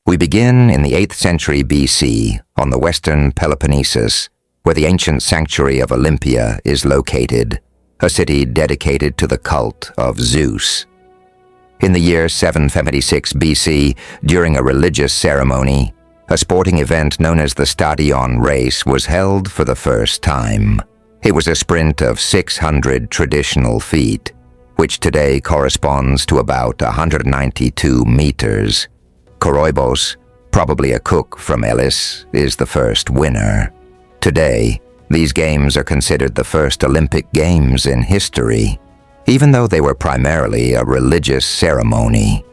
We begin in the 8th century BC on the western Peloponnesus, where the ancient sanctuary of Olympia is located, a city dedicated to the cult of Zeus. In the year 776 BC, during a religious ceremony, a sporting event known as the Stadion race was held for the first time. It was a sprint of 600 traditional feet, which today corresponds to about 192 meters. Koroibos, probably a cook from Elis, is the first winner. Today, these games are considered the first Olympic Games in history, even though they were primarily a religious ceremony.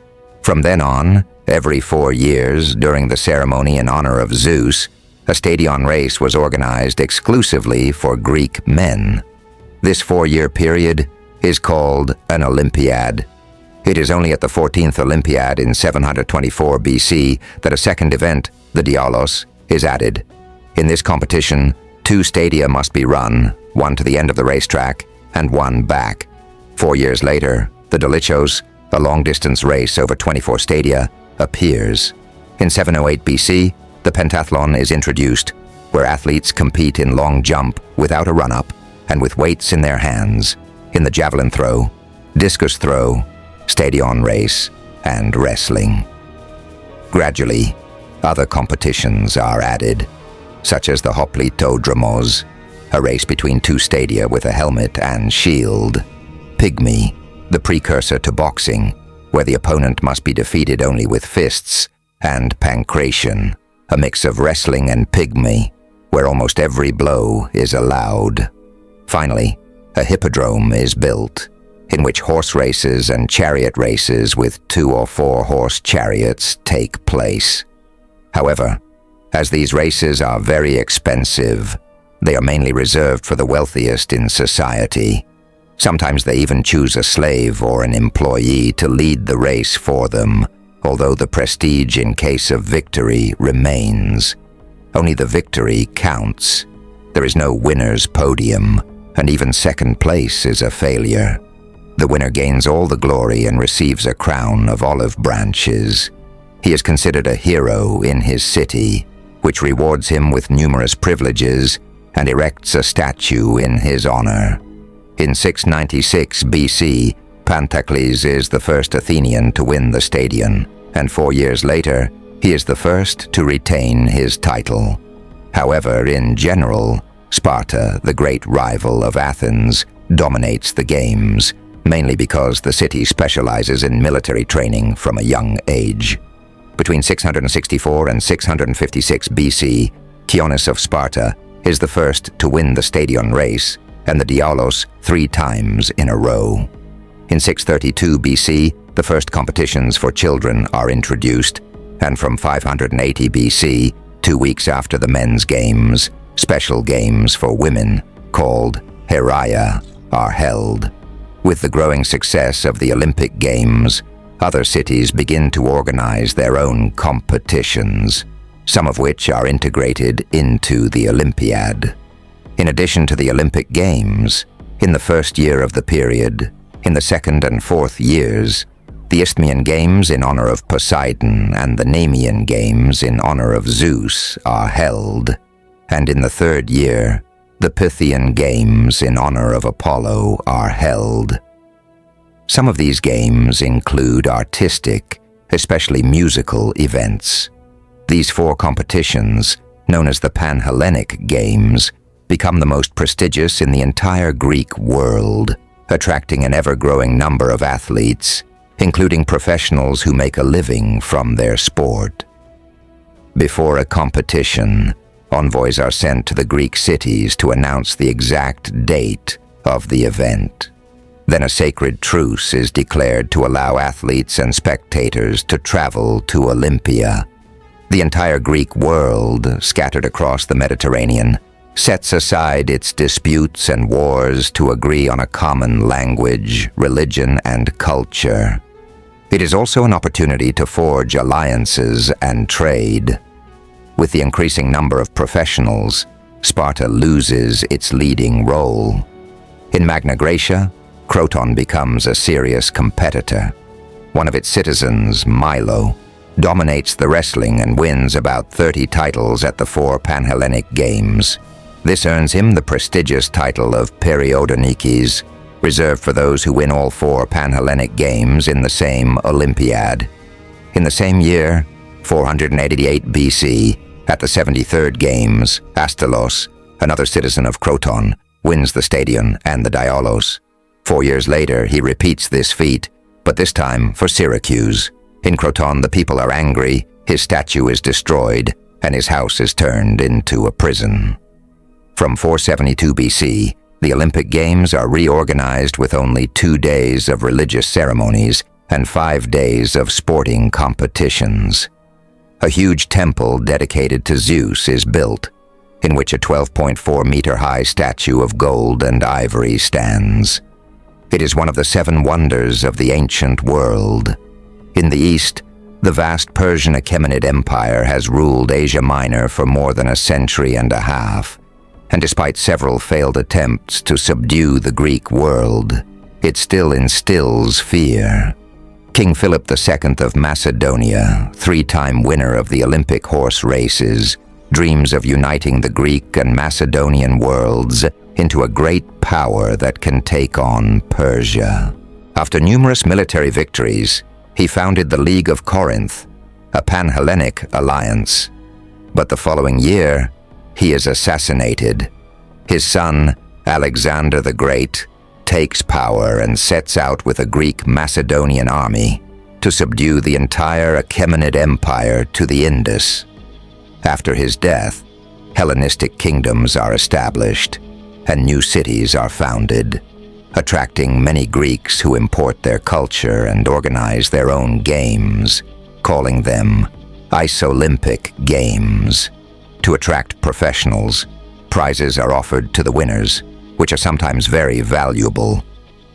From then on, every 4 years, during the ceremony in honor of Zeus, a stadion race was organized exclusively for Greek men. This 4-year period is called an Olympiad. It is only at the 14th Olympiad in 724 BC that a second event, the Dialos, is added. In this competition, 2 stadia must be run, one to the end of the racetrack and one back. 4 years later, the Dolichos, a long-distance race over 24 stadia, appears. In 708 BC, the pentathlon is introduced, where athletes compete in long jump without a run-up and with weights in their hands, in the javelin throw, discus throw, stadion race, and wrestling. Gradually, other competitions are added, such as the Hoplitodromos, a race between 2 stadia with a helmet and shield, Pygmy, the precursor to boxing, where the opponent must be defeated only with fists, and Pancration, a mix of wrestling and Pygmy, where almost every blow is allowed. Finally, a hippodrome is built, in which horse races and chariot races with 2 or 4 horse chariots take place. However, as these races are very expensive, they are mainly reserved for the wealthiest in society. Sometimes they even choose a slave or an employee to lead the race for them, although the prestige in case of victory remains. Only the victory counts. There is no winner's podium, and even second place is a failure. The winner gains all the glory and receives a crown of olive branches. He is considered a hero in his city, which rewards him with numerous privileges and erects a statue in his honor. In 696 BC, Pantocles is the first Athenian to win the stadion, and 4 years later, he is the first to retain his title. However, in general, Sparta, the great rival of Athens, dominates the games, mainly because the city specializes in military training from a young age. Between 664 and 656 BC, Kionis of Sparta is the first to win the stadion race, and the Dialos 3 times in a row. In 632 BC, the first competitions for children are introduced, and from 580 BC, 2 weeks after the men's games, special games for women, called Heraia, are held. With the growing success of the Olympic Games, other cities begin to organize their own competitions, some of which are integrated into the Olympiad. In addition to the Olympic Games, in the first year of the period, in the 2nd and 4th years, the Isthmian Games in honor of Poseidon and the Nemean Games in honor of Zeus are held, and in the 3rd year, the Pythian Games in honor of Apollo are held. Some of these games include artistic, especially musical events. These 4 competitions, known as the Panhellenic Games, become the most prestigious in the entire Greek world, attracting an ever-growing number of athletes, including professionals who make a living from their sport. Before a competition, envoys are sent to the Greek cities to announce the exact date of the event. Then a sacred truce is declared to allow athletes and spectators to travel to Olympia. The entire Greek world, scattered across the Mediterranean, sets aside its disputes and wars to agree on a common language, religion, and culture. It is also an opportunity to forge alliances and trade. With the increasing number of professionals, Sparta loses its leading role. In Magna Graecia, Croton becomes a serious competitor. One of its citizens, Milo, dominates the wrestling and wins about 30 titles at the 4 Panhellenic Games. This earns him the prestigious title of Periodonikes, reserved for those who win all 4 Panhellenic Games in the same Olympiad. In the same year, 488 BC, at the 73rd Games, Astylos, another citizen of Croton, wins the Stadion and the Diaolos. 4 years later, he repeats this feat, but this time for Syracuse. In Croton, the people are angry, his statue is destroyed, and his house is turned into a prison. From 472 BC, the Olympic Games are reorganized with only 2 days of religious ceremonies and 5 days of sporting competitions. A huge temple dedicated to Zeus is built, in which a 12.4-meter-high statue of gold and ivory stands. It is one of the 7 wonders of the ancient world. In the east, the vast Persian Achaemenid Empire has ruled Asia Minor for more than a century and a half, and despite several failed attempts to subdue the Greek world, it still instills fear. King Philip II of Macedonia, 3-time winner of the Olympic horse races, dreams of uniting the Greek and Macedonian worlds into a great power that can take on Persia. After numerous military victories, he founded the League of Corinth, a Panhellenic alliance. But the following year, he is assassinated. His son, Alexander the Great, takes power and sets out with a Greek Macedonian army to subdue the entire Achaemenid Empire to the Indus. After his death, Hellenistic kingdoms are established, and new cities are founded, attracting many Greeks who import their culture and organize their own games, calling them Isolympic Games. To attract professionals, prizes are offered to the winners, which are sometimes very valuable,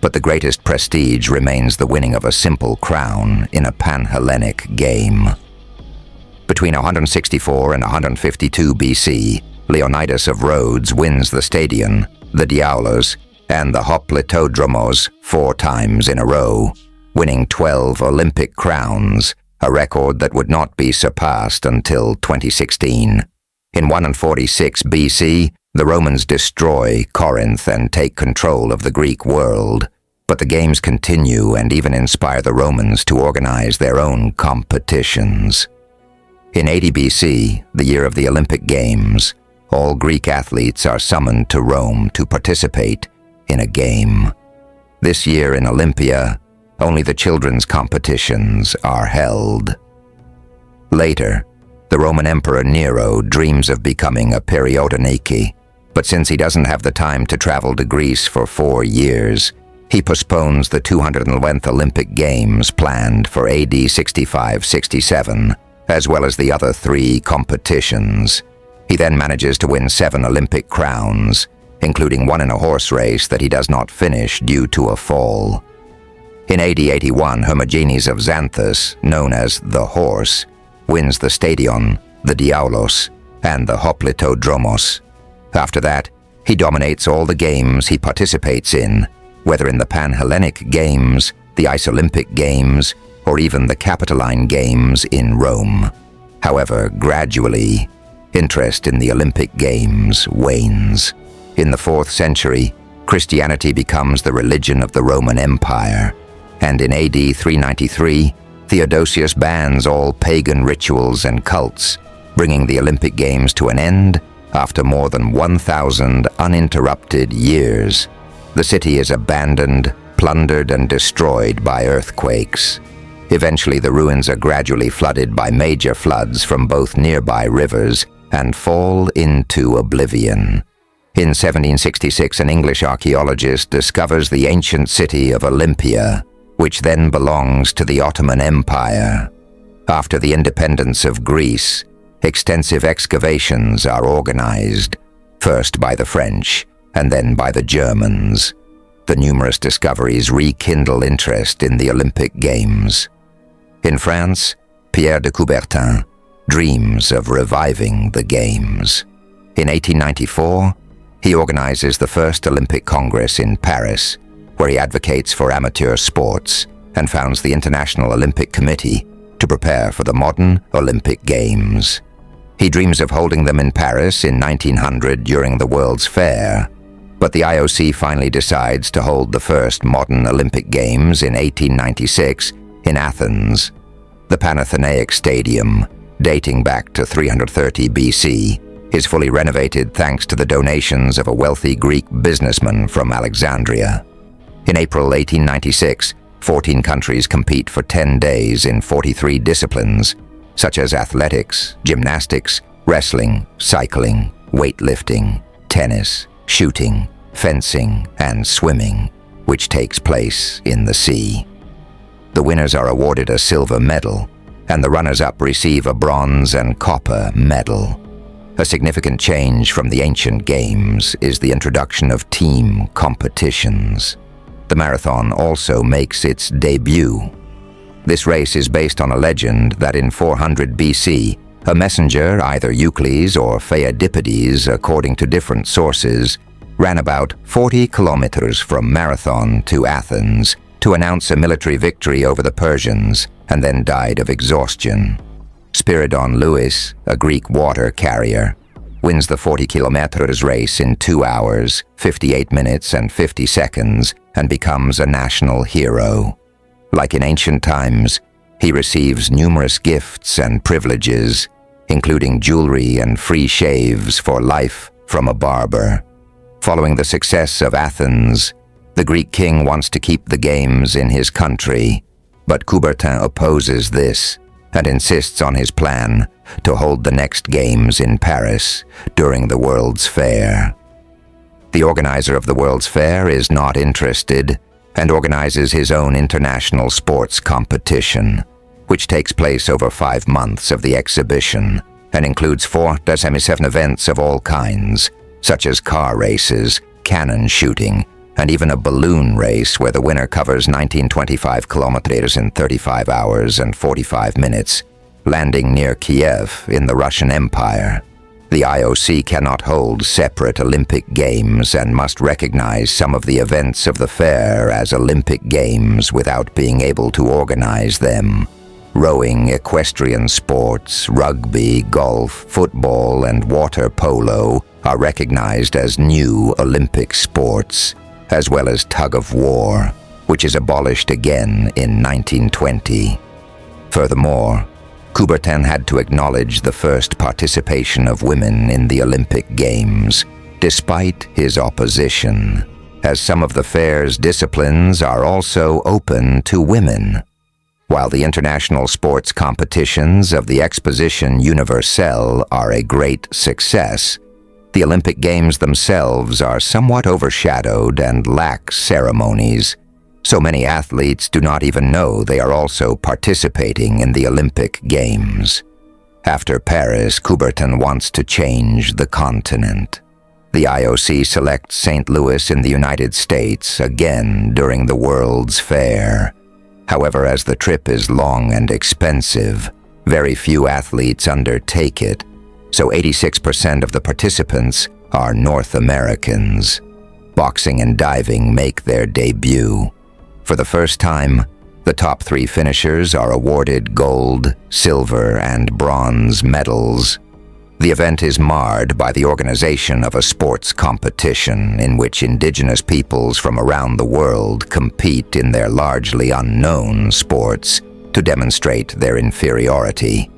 but the greatest prestige remains the winning of a simple crown in a Panhellenic game. Between 164 and 152 BC, Leonidas of Rhodes wins the Stadion, the Diaolos, and the Hoplitodromos 4 times in a row, winning 12 Olympic crowns, a record that would not be surpassed until 2016. In 146 BC, the Romans destroy Corinth and take control of the Greek world, but the games continue and even inspire the Romans to organize their own competitions. In 80 BC, the year of the Olympic Games, all Greek athletes are summoned to Rome to participate in a game. This year in Olympia, only the children's competitions are held. Later, the Roman Emperor Nero dreams of becoming a Periodoniki, but since he doesn't have the time to travel to Greece for 4 years, he postpones the 211th Olympic Games planned for AD 65-67, as well as the other 3 competitions. He then manages to win 7 Olympic crowns, including one in a horse race that he does not finish due to a fall. In AD 81, Hermogenes of Xanthus, known as the Horse, wins the Stadion, the Diaolos, and the Hoplitodromos. After that, he dominates all the games he participates in, whether in the Panhellenic Games, the Isolympic Games, or even the Capitoline Games in Rome. However, gradually, interest in the Olympic Games wanes. In the 4th century, Christianity becomes the religion of the Roman Empire, and in AD 393, Theodosius bans all pagan rituals and cults, bringing the Olympic Games to an end after more than 1,000 uninterrupted years. The city is abandoned, plundered, and destroyed by earthquakes. Eventually, the ruins are gradually flooded by major floods from both nearby rivers and fall into oblivion. In 1766, an English archaeologist discovers the ancient city of Olympia, which then belongs to the Ottoman Empire. After the independence of Greece, extensive excavations are organized, first by the French and then by the Germans. The numerous discoveries rekindle interest in the Olympic Games. In France, Pierre de Coubertin dreams of reviving the Games. In 1894, he organizes the first Olympic Congress in Paris, where he advocates for amateur sports and founds the International Olympic Committee, to prepare for the modern Olympic Games. He dreams of holding them in Paris in 1900 during the World's Fair, but the IOC finally decides to hold the first modern Olympic Games in 1896 in Athens. The Panathenaic Stadium, dating back to 330 BC, is fully renovated thanks to the donations of a wealthy Greek businessman from Alexandria. In April 1896, 14 countries compete for 10 days in 43 disciplines, such as athletics, gymnastics, wrestling, cycling, weightlifting, tennis, shooting, fencing, and swimming, which takes place in the sea. The winners are awarded a silver medal, and the runners-up receive a bronze and copper medal. A significant change from the ancient games is the introduction of team competitions. The marathon also makes its debut. This race is based on a legend that in 400 BC, a messenger, either Euclides or Phaedippides, according to different sources, ran about 40 kilometers from Marathon to Athens to announce a military victory over the Persians, and then died of exhaustion. Spiridon Lewis, a Greek water carrier, wins the 40 kilometers race in 2 hours, 58 minutes and 50 seconds and becomes a national hero. Like in ancient times, he receives numerous gifts and privileges, including jewelry and free shaves for life from a barber. Following the success of Athens, the Greek king wants to keep the games in his country, but Coubertin opposes this and insists on his plan to hold the next games in Paris during the World's Fair. The organizer of the World's Fair is not interested and organizes his own international sports competition, which takes place over 5 months of the exhibition and includes 4 semi-7 events of all kinds, such as car races, cannon shooting, and even a balloon race where the winner covers 1925 kilometers in 35 hours and 45 minutes, landing near Kiev in the Russian Empire. The IOC cannot hold separate Olympic Games and must recognize some of the events of the fair as Olympic Games without being able to organize them. Rowing, equestrian sports, rugby, golf, football, and water polo are recognized as new Olympic sports, as well as tug-of-war, which is abolished again in 1920. Furthermore, Coubertin had to acknowledge the first participation of women in the Olympic Games, despite his opposition, as some of the fair's disciplines are also open to women. While the international sports competitions of the Exposition Universelle are a great success, the Olympic Games themselves are somewhat overshadowed and lack ceremonies. So many athletes do not even know they are also participating in the Olympic Games. After Paris, Coubertin wants to change the continent. The IOC selects St. Louis in the United States again during the World's Fair. However, as the trip is long and expensive, very few athletes undertake it, so 86% of the participants are North Americans. Boxing and diving make their debut. For the first time, the top 3 finishers are awarded gold, silver, and bronze medals. The event is marred by the organization of a sports competition in which indigenous peoples from around the world compete in their largely unknown sports to demonstrate their inferiority.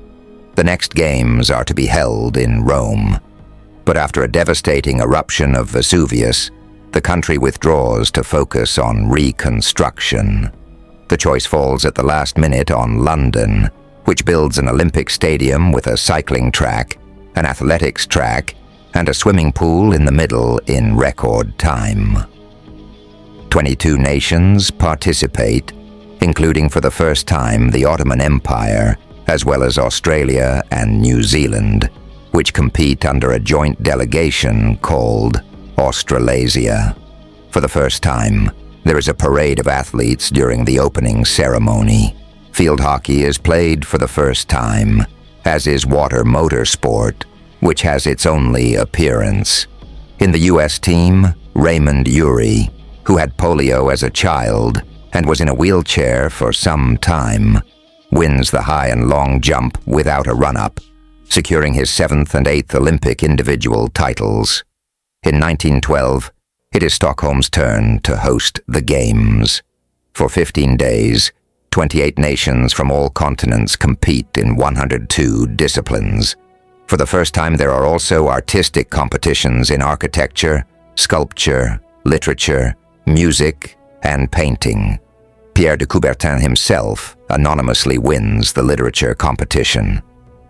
The next games are to be held in Rome. But after a devastating eruption of Vesuvius, the country withdraws to focus on reconstruction. The choice falls at the last minute on London, which builds an Olympic stadium with a cycling track, an athletics track, and a swimming pool in the middle in record time. 22 nations participate, including for the first time the Ottoman Empire, as well as Australia and New Zealand, which compete under a joint delegation called Australasia. For the first time, there is a parade of athletes during the opening ceremony. Field hockey is played for the first time, as is water motorsport, which has its only appearance. In the U.S. team, Raymond Urey, who had polio as a child and was in a wheelchair for some time, wins the high and long jump without a run-up, securing his 7th and 8th Olympic individual titles. In 1912, it is Stockholm's turn to host the Games. For 15 days, 28 nations from all continents compete in 102 disciplines. For the first time, there are also artistic competitions in architecture, sculpture, literature, music, and painting. Pierre de Coubertin himself anonymously wins the literature competition.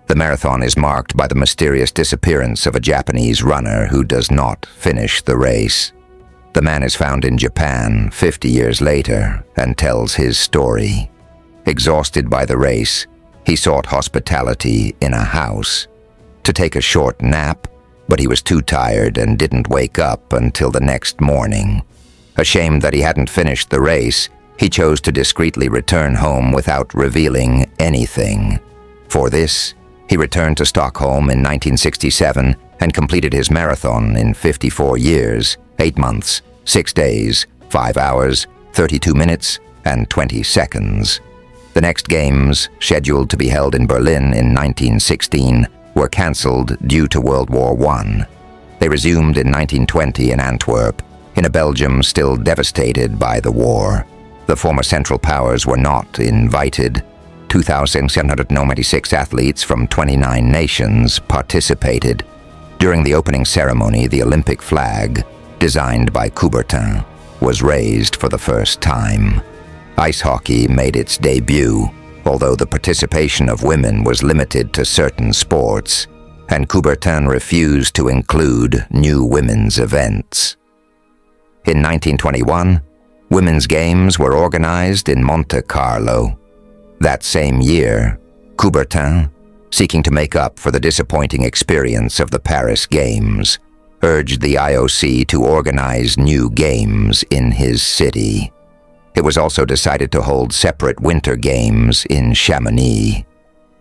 The marathon is marked by the mysterious disappearance of a Japanese runner who does not finish the race. The man is found in Japan 50 years later and tells his story. Exhausted by the race, he sought hospitality in a house to take a short nap, but he was too tired and didn't wake up until the next morning. Ashamed that he hadn't finished the race, he chose to discreetly return home without revealing anything. For this, he returned to Stockholm in 1967 and completed his marathon in 54 years, 8 months, 6 days, 5 hours, 32 minutes, and 20 seconds. The next Games, scheduled to be held in Berlin in 1916, were cancelled due to World War I. They resumed in 1920 in Antwerp, in a Belgium still devastated by the war. The former Central Powers were not invited. 2,796 athletes from 29 nations participated. During the opening ceremony, the Olympic flag, designed by Coubertin, was raised for the first time. Ice hockey made its debut, although the participation of women was limited to certain sports, and Coubertin refused to include new women's events. In 1921, Women's Games were organized in Monte Carlo. That same year, Coubertin, seeking to make up for the disappointing experience of the Paris Games, urged the IOC to organize new games in his city. It was also decided to hold separate Winter Games in Chamonix.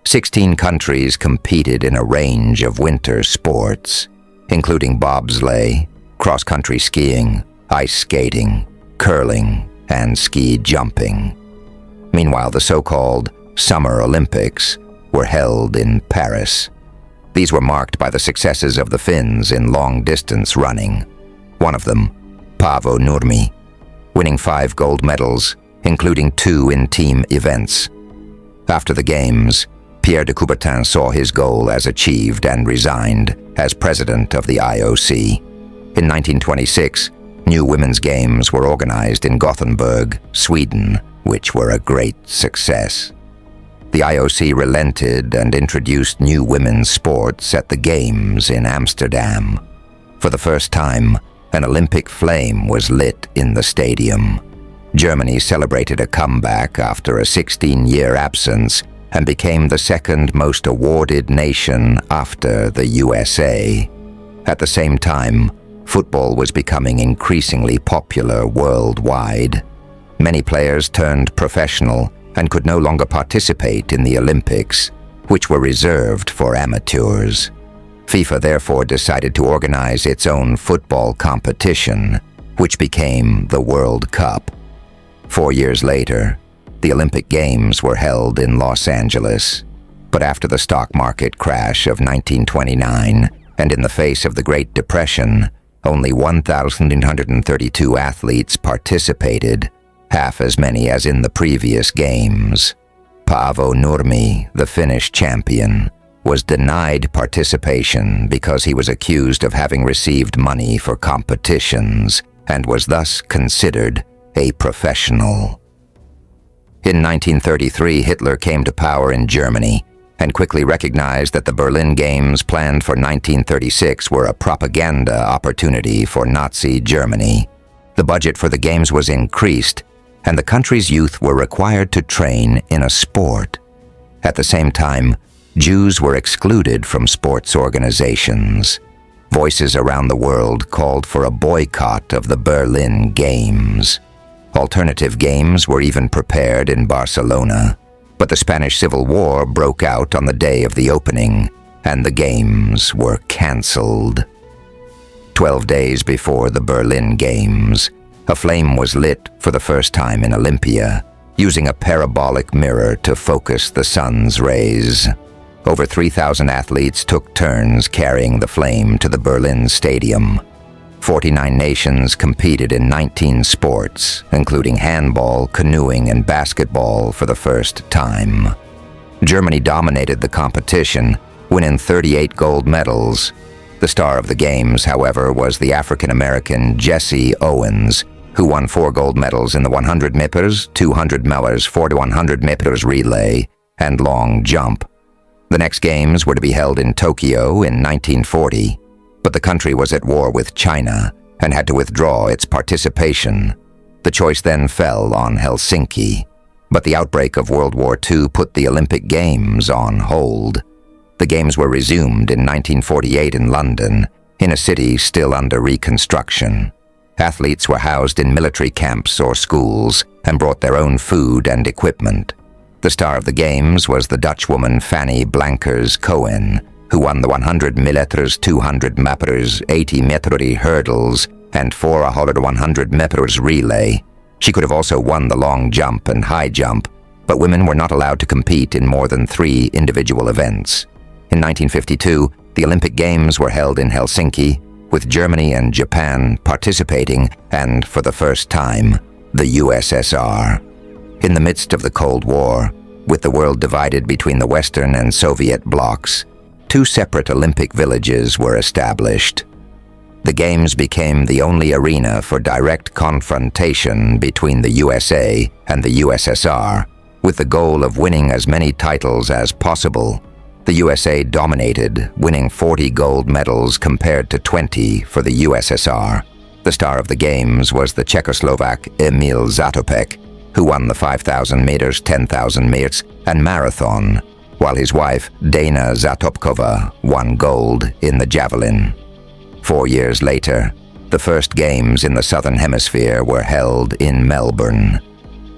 16 countries competed in a range of winter sports, including bobsleigh, cross-country skiing, ice skating, curling, and ski jumping. Meanwhile, the so-called Summer Olympics were held in Paris. These were marked by the successes of the Finns in long-distance running. One of them, Paavo Nurmi, winning 5 gold medals, including 2 in team events. After the Games, Pierre de Coubertin saw his goal as achieved and resigned as president of the IOC. In 1926, new Women's Games were organized in Gothenburg, Sweden, which were a great success. The IOC relented and introduced new women's sports at the Games in Amsterdam. For the first time, an Olympic flame was lit in the stadium. Germany celebrated a comeback after a 16-year absence and became the second most awarded nation after the USA. At the same time, football was becoming increasingly popular worldwide. Many players turned professional and could no longer participate in the Olympics, which were reserved for amateurs. FIFA therefore decided to organize its own football competition, which became the World Cup. 4 years later, the Olympic Games were held in Los Angeles. But after the stock market crash of 1929, and in the face of the Great Depression, only 1,832 athletes participated, half as many as in the previous Games. Paavo Nurmi, the Finnish champion, was denied participation because he was accused of having received money for competitions and was thus considered a professional. In 1933, Hitler came to power in Germany and quickly recognized that the Berlin Games planned for 1936 were a propaganda opportunity for Nazi Germany. The budget for the Games was increased, and the country's youth were required to train in a sport. At the same time, Jews were excluded from sports organizations. Voices around the world called for a boycott of the Berlin Games. Alternative games were even prepared in Barcelona, but the Spanish Civil War broke out on the day of the opening, and the Games were cancelled. 12 days before the Berlin Games, a flame was lit for the first time in Olympia, using a parabolic mirror to focus the sun's rays. Over 3,000 athletes took turns carrying the flame to the Berlin Stadium. 49 nations competed in 19 sports, including handball, canoeing, and basketball for the first time. Germany dominated the competition, winning 38 gold medals. The star of the Games, however, was the African-American Jesse Owens, who won 4 gold medals in the 100 meters, 200 meters, 4 to 100 meters relay, and long jump. The next Games were to be held in Tokyo in 1940, but the country was at war with China and had to withdraw its participation. The choice then fell on Helsinki, but the outbreak of World War II put the Olympic Games on hold. The Games were resumed in 1948 in London, in a city still under reconstruction. Athletes were housed in military camps or schools and brought their own food and equipment. The star of the Games was the Dutchwoman Fanny Blankers-Koen, who won the 100 meters, 200 meters, 80 meters hurdles, and 400 meters relay. She could have also won the long jump and high jump, but women were not allowed to compete in more than 3 individual events. In 1952, the Olympic Games were held in Helsinki, with Germany and Japan participating, and for the first time, the USSR. In the midst of the Cold War, with the world divided between the Western and Soviet blocs, 2 separate Olympic villages were established. The Games became the only arena for direct confrontation between the USA and the USSR, with the goal of winning as many titles as possible. The USA dominated, winning 40 gold medals compared to 20 for the USSR. The star of the Games was the Czechoslovak Emil Zatopek, who won the 5,000 meters, 10,000 meters, and marathon, while his wife, Dana Zatopkova, won gold in the javelin. 4 years later, the first Games in the Southern Hemisphere were held in Melbourne.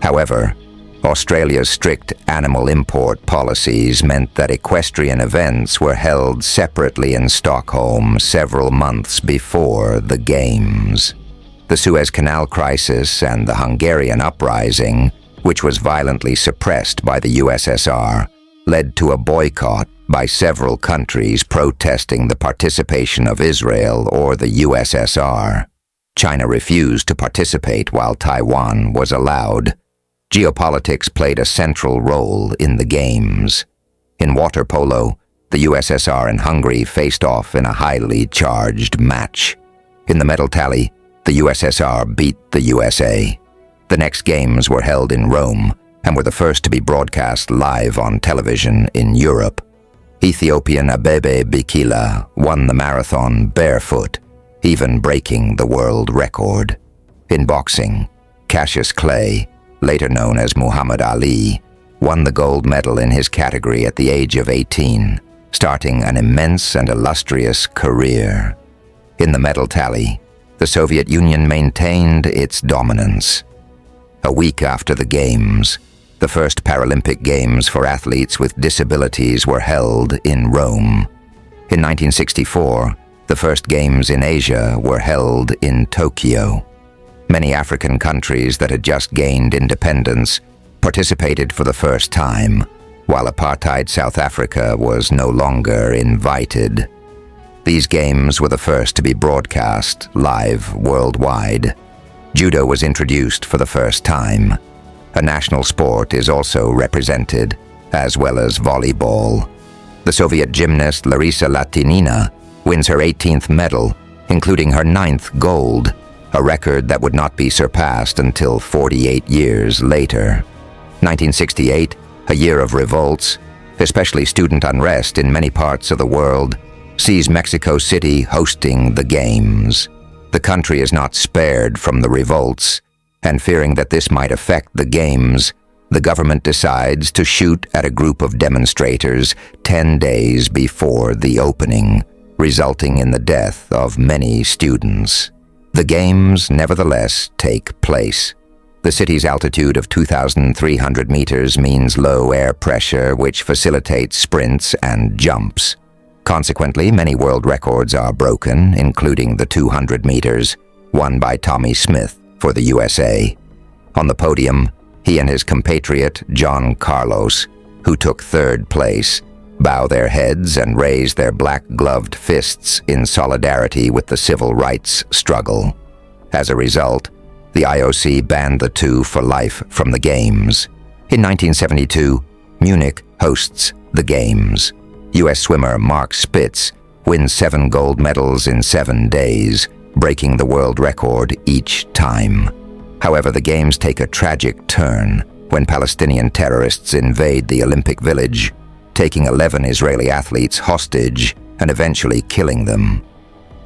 However, Australia's strict animal import policies meant that equestrian events were held separately in Stockholm several months before the Games. The Suez Canal crisis and the Hungarian uprising, which was violently suppressed by the USSR, led to a boycott by several countries protesting the participation of Israel or the USSR. China refused to participate while Taiwan was allowed. Geopolitics played a central role in the Games. In water polo, the USSR and Hungary faced off in a highly charged match. In the medal tally, the USSR beat the USA. The next Games were held in Rome and were the first to be broadcast live on television in Europe. Ethiopian Abebe Bikila won the marathon barefoot, even breaking the world record. In boxing, Cassius Clay, later known as Muhammad Ali, won the gold medal in his category at the age of 18, starting an immense and illustrious career. In the medal tally, the Soviet Union maintained its dominance. A week after the Games, the first Paralympic Games for athletes with disabilities were held in Rome. In 1964, the first Games in Asia were held in Tokyo. Many African countries that had just gained independence participated for the first time, while apartheid South Africa was no longer invited. These Games were the first to be broadcast live worldwide. Judo was introduced for the first time. A national sport is also represented, as well as volleyball. The Soviet gymnast Larisa Latynina wins her 18th medal, including her 9th gold, a record that would not be surpassed until 48 years later. 1968, a year of revolts, especially student unrest in many parts of the world, sees Mexico City hosting the Games. The country is not spared from the revolts, and fearing that this might affect the Games, the government decides to shoot at a group of demonstrators 10 days before the opening, resulting in the death of many students. The Games nevertheless take place. The city's altitude of 2,300 meters means low air pressure, which facilitates sprints and jumps. Consequently, many world records are broken, including the 200 meters, won by Tommy Smith for the USA. On the podium, He and his compatriot John Carlos, who took third place, bow their heads and raise their black-gloved fists in solidarity with the civil rights struggle. As a result, the IOC banned the two for life from the Games. In 1972, Munich hosts the Games. U.S. swimmer Mark Spitz wins 7 gold medals in 7 days, breaking the world record each time. However, the Games take a tragic turn when Palestinian terrorists invade the Olympic Village, taking 11 Israeli athletes hostage and eventually killing them.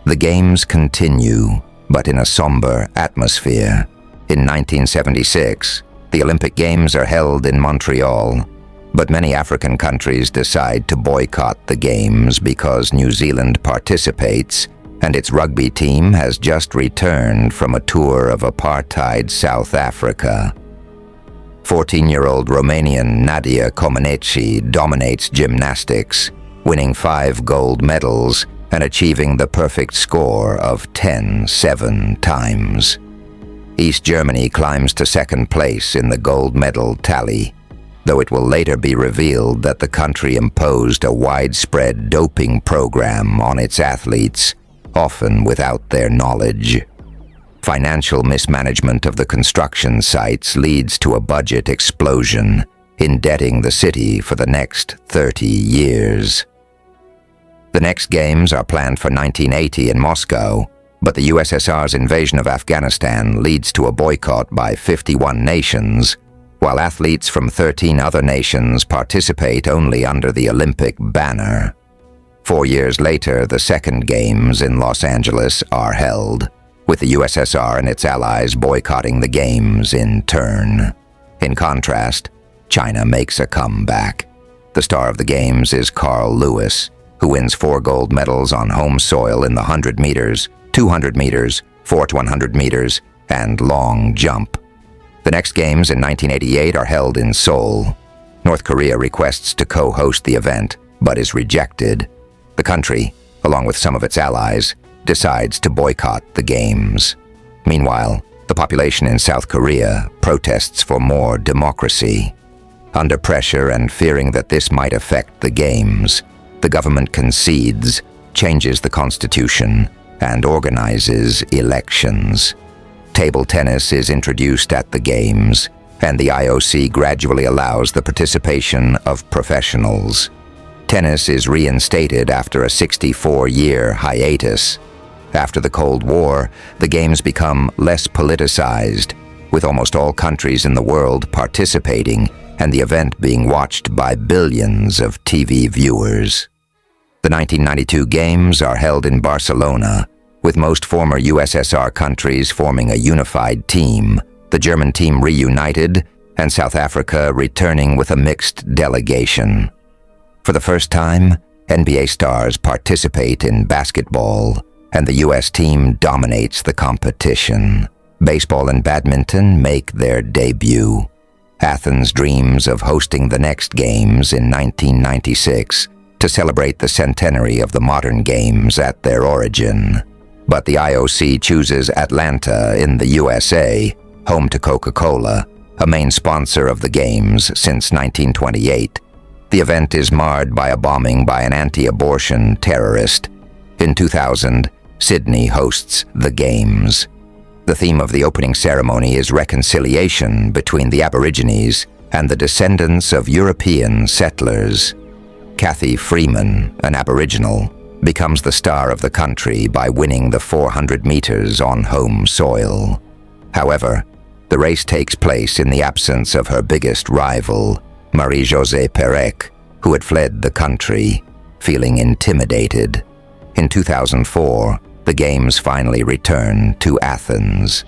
The Games continue, but in a somber atmosphere. In 1976, the Olympic Games are held in Montreal, but many African countries decide to boycott the Games because New Zealand participates and its rugby team has just returned from a tour of apartheid South Africa. 14-year-old Romanian Nadia Comaneci dominates gymnastics, winning 5 gold medals and achieving the perfect score of 10-7 times. East Germany climbs to second place in the gold medal tally, though it will later be revealed that the country imposed a widespread doping program on its athletes, often without their knowledge. Financial mismanagement of the construction sites leads to a budget explosion, indebting the city for the next 30 years. The next Games are planned for 1980 in Moscow, but the USSR's invasion of Afghanistan leads to a boycott by 51 nations, while athletes from 13 other nations participate only under the Olympic banner. 4 years later, the second Games in Los Angeles are held, with the USSR and its allies boycotting the Games in turn. In contrast, China makes a comeback. The star of the Games is Carl Lewis, who wins 4 gold medals on home soil in the 100 meters, 200 meters, 4 to 100 meters, and long jump. The next Games in 1988 are held in Seoul. North Korea requests to co-host the event, but is rejected. The country, along with some of its allies, decides to boycott the Games. Meanwhile, the population in South Korea protests for more democracy. Under pressure and fearing that this might affect the Games, the government concedes, changes the constitution, and organizes elections. Table tennis is introduced at the Games, and the IOC gradually allows the participation of professionals. Tennis is reinstated after a 64-year hiatus. After the Cold War, the Games become less politicized, with almost all countries in the world participating and the event being watched by billions of TV viewers. The 1992 Games are held in Barcelona, with most former USSR countries forming a unified team, the German team reunited, and South Africa returning with a mixed delegation. For the first time, NBA stars participate in basketball, and the U.S. team dominates the competition. Baseball and badminton make their debut. Athens dreams of hosting the next Games in 1996 to celebrate the centenary of the modern Games at their origin. But the IOC chooses Atlanta in the USA, home to Coca-Cola, a main sponsor of the Games since 1928. The event is marred by a bombing by an anti-abortion terrorist. In 2000, Sydney hosts the Games. The theme of the opening ceremony is reconciliation between the Aborigines and the descendants of European settlers. Kathy Freeman, an Aboriginal, becomes the star of the country by winning the 400 meters on home soil. However, the race takes place in the absence of her biggest rival, Marie-Josée Pérec, who had fled the country, feeling intimidated. In 2004, the Games finally return to Athens.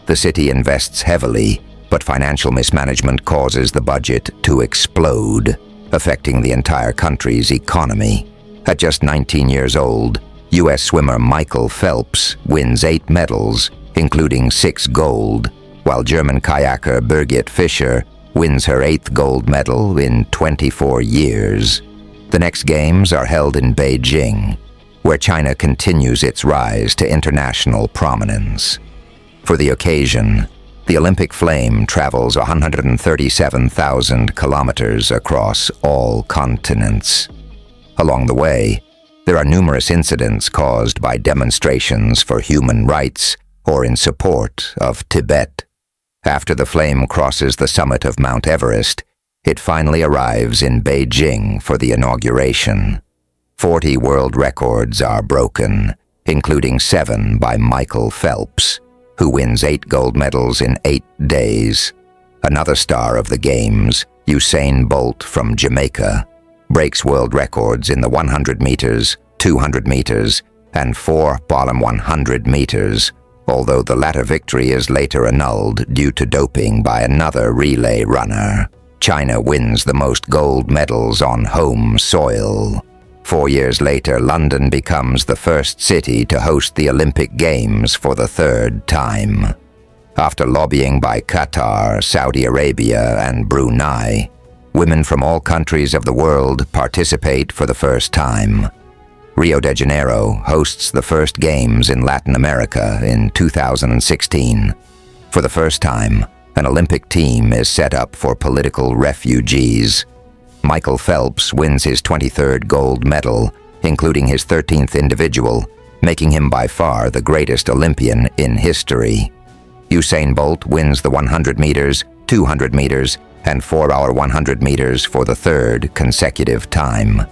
The city invests heavily, but financial mismanagement causes the budget to explode, affecting the entire country's economy. At just 19 years old, U.S. swimmer Michael Phelps wins 8 medals, including 6 gold, while German kayaker Birgit Fischer wins her 8th gold medal in 24 years. The next Games are held in Beijing, where China continues its rise to international prominence. For the occasion, The Olympic flame travels 137,000 kilometers across all continents. Along the way, there are numerous incidents caused by demonstrations for human rights or in support of Tibet. After the flame crosses the summit of Mount Everest, it finally arrives in Beijing for the inauguration. 40 world records are broken, including 7 by Michael Phelps, who wins 8 gold medals in 8 days. Another star of the Games, Usain Bolt from Jamaica, breaks world records in the 100 meters, 200 meters, and 4x100 meters, although the latter victory is later annulled due to doping by another relay runner. China wins the most gold medals on home soil. 4 years later, London becomes the first city to host the Olympic Games for the 3rd time. After lobbying by Qatar, Saudi Arabia, and Brunei, women from all countries of the world participate for the first time. Rio de Janeiro hosts the first Games in Latin America in 2016. For the first time, an Olympic team is set up for political refugees. Michael Phelps wins his 23rd gold medal, including his 13th individual, making him by far the greatest Olympian in history. Usain Bolt wins the 100 meters, 200 meters, and 4x100 meters for the 3rd consecutive time.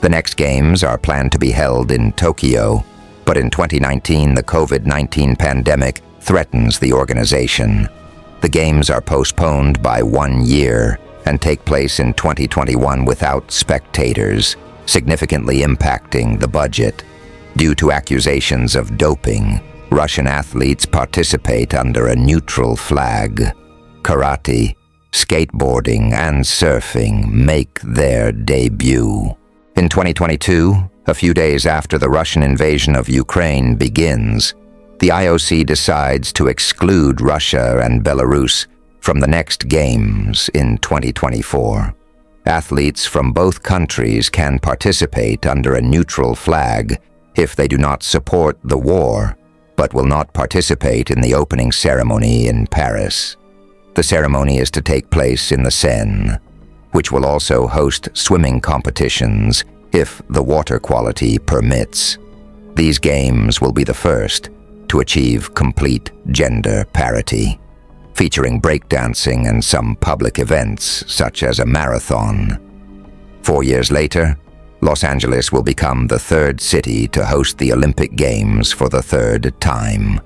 The next Games are planned to be held in Tokyo, but in 2019 the COVID-19 pandemic threatens the organization. The Games are postponed by 1 year and take place in 2021 without spectators, significantly impacting the budget. Due to accusations of doping, Russian athletes participate under a neutral flag. Karate, skateboarding, and surfing make their debut. In 2022, a few days after the Russian invasion of Ukraine begins, the IOC decides to exclude Russia and Belarus from the next Games in 2024. Athletes from both countries can participate under a neutral flag if they do not support the war, but will not participate in the opening ceremony in Paris. The ceremony is to take place in the Seine, which will also host swimming competitions if the water quality permits. These Games will be the first to achieve complete gender parity, featuring breakdancing and some public events such as a marathon. 4 years later, Los Angeles will become the 3rd city to host the Olympic Games for the 3rd time.